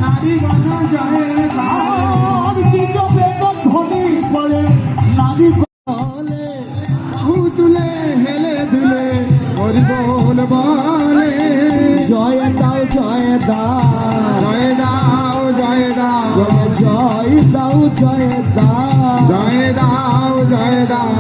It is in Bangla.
নারী গানা যায় আর দ্বিজ বেগম ধ্বনি পড়ে নারী বলে বাহু তুলে হেলে দুলে হরি বল বলে জয় দাও জয় দাও জয় দাও জয় দাও জয় দাও জয় দাও জয় দাও জয় দাও